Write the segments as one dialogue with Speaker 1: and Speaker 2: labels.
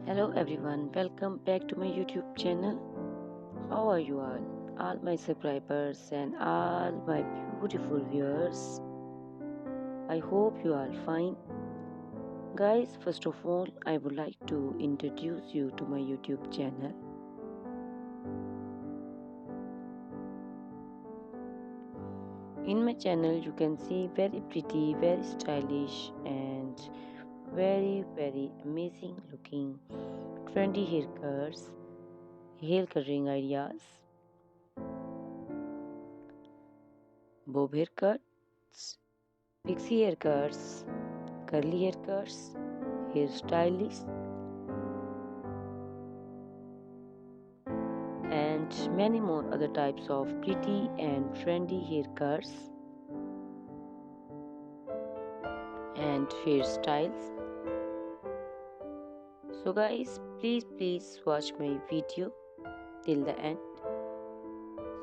Speaker 1: Hello everyone, welcome back to my YouTube channel. How are you all my subscribers and all my beautiful viewers? I hope you are fine. Guys, first of all, I would like to introduce you to my YouTube channel. In my channel, you can see very pretty, very stylish, and very amazing looking trendy haircuts, hair coloring ideas, bob haircuts, pixie haircuts, curly haircuts, hairstylists, and many more other types of pretty and trendy haircuts and hairstyles. So guys, please watch my video till the end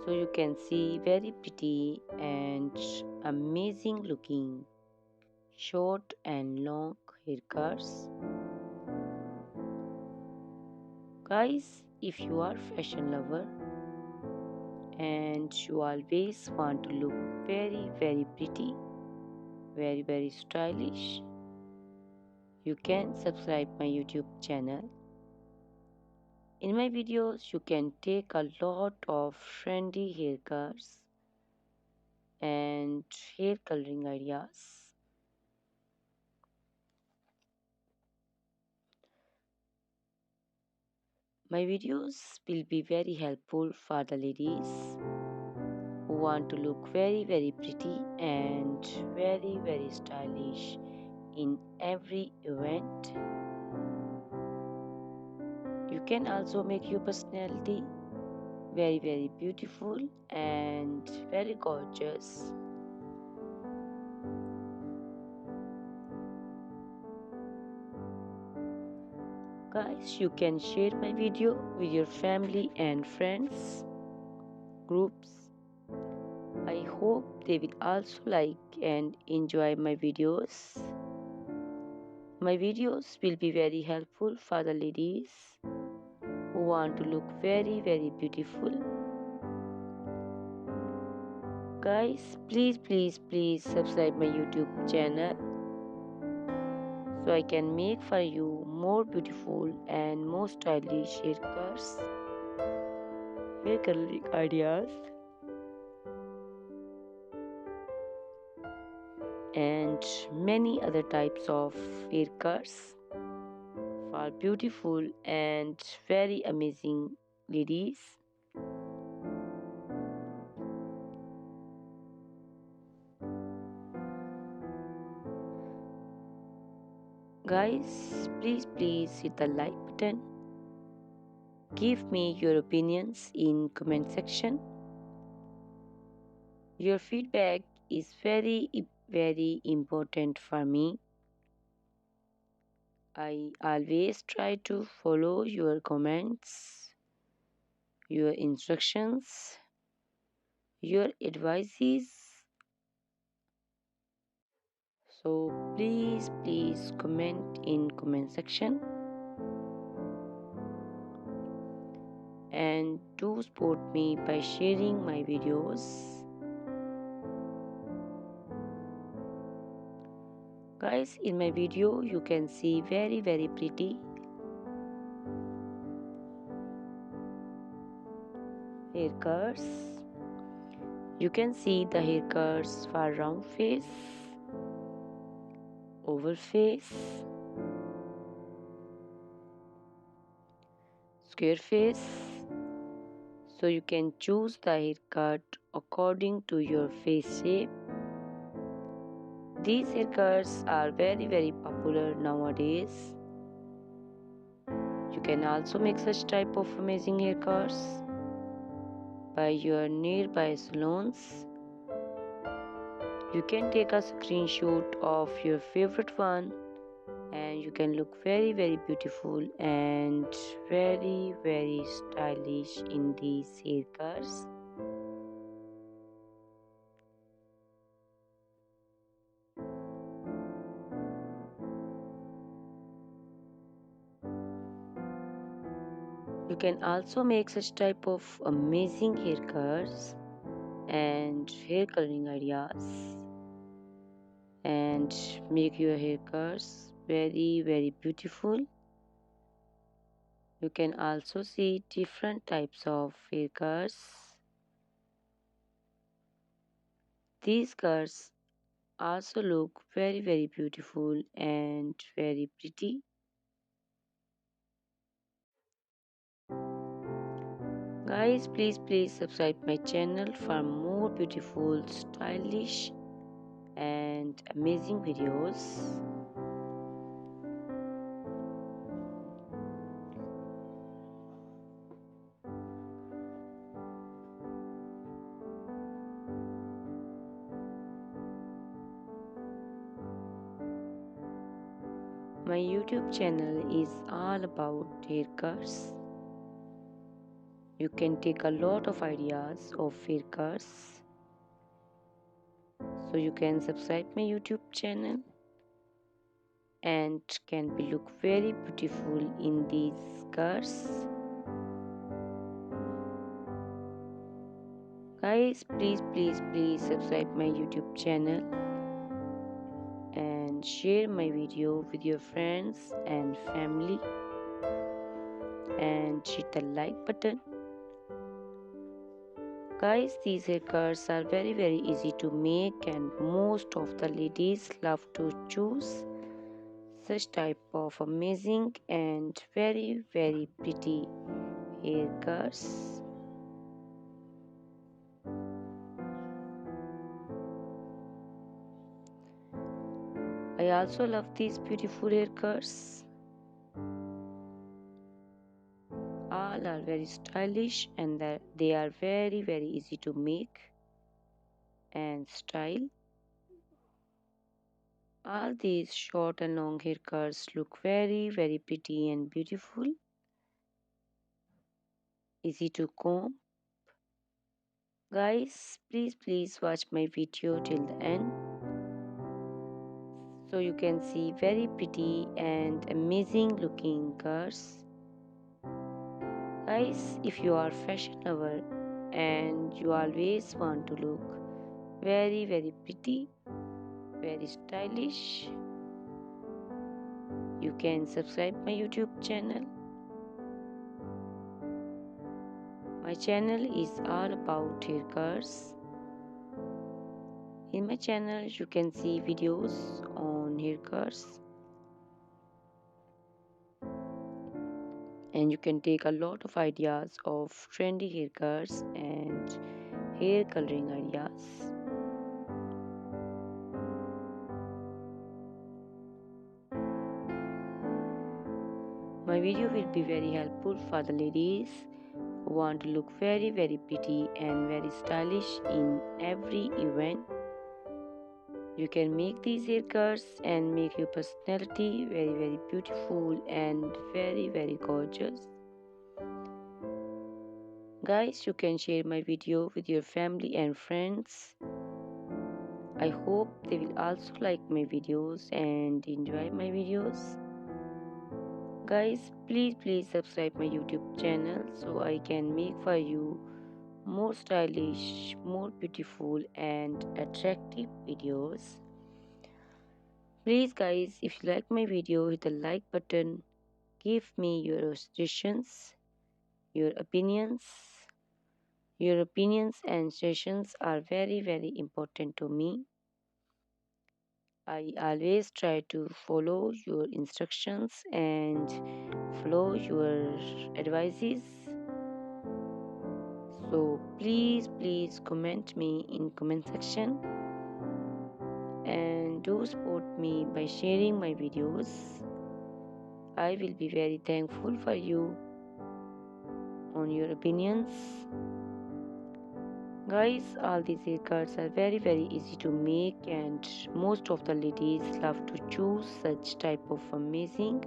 Speaker 1: so you can see very pretty and amazing looking short and long haircuts. Guys, if you are fashion lover and you always want to look very pretty, very stylish, you can subscribe my YouTube channel. In my videos you can take a lot of trendy haircuts and hair coloring ideas. My videos will be very helpful for the ladies who want to look very pretty and very stylish in every event. You can also make your personality very beautiful and very gorgeous. Guys, you can share my video with your family and friends groups. I hope they will also like and enjoy my videos. My videos will be very helpful for the ladies who want to look very beautiful. Guys, please subscribe my YouTube channel so I can make for you more beautiful and more stylish haircuts, hair coloring ideas, and many other types of haircuts for beautiful and very amazing ladies. Guys, please hit the like button. Give me your opinions in comment section. Your feedback is very important for me. I always try to follow your comments, your instructions, your advices. So please comment in comment section and do support me by sharing my videos. Guys, in my video you can see very pretty haircuts. You can see the haircuts for round face, oval face, square face. So you can choose the haircut according to your face shape. These haircuts are very popular nowadays. You can also make such type of amazing haircuts by your nearby salons. You can take a screenshot of your favorite one and you can look very beautiful and very stylish in these haircuts. You can also make such type of amazing haircuts and hair coloring ideas and make your haircuts very beautiful. You can also see different types of haircuts. These cuts also look very beautiful and very pretty. Guys, please subscribe my channel for more beautiful, stylish and amazing videos. My YouTube channel is all about haircuts. You can take a lot of ideas of haircuts. So you can subscribe my YouTube channel and can be look very beautiful in these cuts. Guys, please subscribe my YouTube channel and share my video with your friends and family and hit the like button. Guys, these haircuts are very easy to make and most of the ladies love to choose such type of amazing and very pretty haircuts. I also love these beautiful haircuts. All are very stylish and they are very easy to make and style. All these short and long haircuts look very pretty and beautiful. Easy to comb. Guys, please watch my video till the end so you can see very pretty and amazing looking curls. Guys, if you are fashion lover and you always want to look very pretty, very stylish, you can subscribe my YouTube channel. My channel is all about haircuts. In my channel you can see videos on haircuts and you can take a lot of ideas of trendy haircuts and hair coloring ideas. My video will be very helpful for the ladies who want to look very pretty and very stylish in every event. You can make these haircuts and make your personality very beautiful and very gorgeous. Guys, you can share my video with your family and friends. I hope they will also like my videos and enjoy my videos. Guys, please subscribe my YouTube channel so I can make for you more stylish, more beautiful and attractive videos. Please guys, if you like my video, hit the like button. Give me your suggestions, your opinions. Your opinions and suggestions are very important to me. I always try to follow your instructions and follow your advices. So please comment me in comment section and do support me by sharing my videos. I will be very thankful for you on your opinions. Guys, all these haircuts are very easy to make and most of the ladies love to choose such type of amazing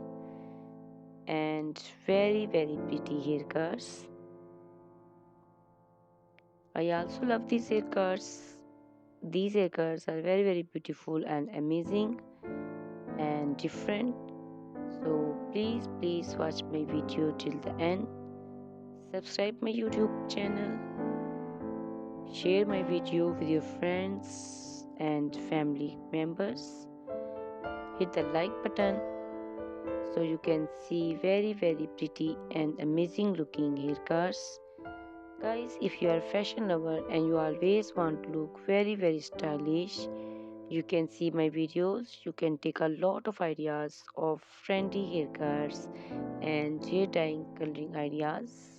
Speaker 1: and very pretty haircuts. I also love these haircuts. These haircuts are very beautiful and amazing and different. So please watch my video till the end Subscribe my YouTube channel, share my video with your friends and family members. Hit the like button so you can see very pretty and amazing looking haircuts. Guys, if you are a fashion lover and you always want to look very stylish, you can see my videos. You can take a lot of ideas of trendy haircuts and hair dyeing coloring ideas.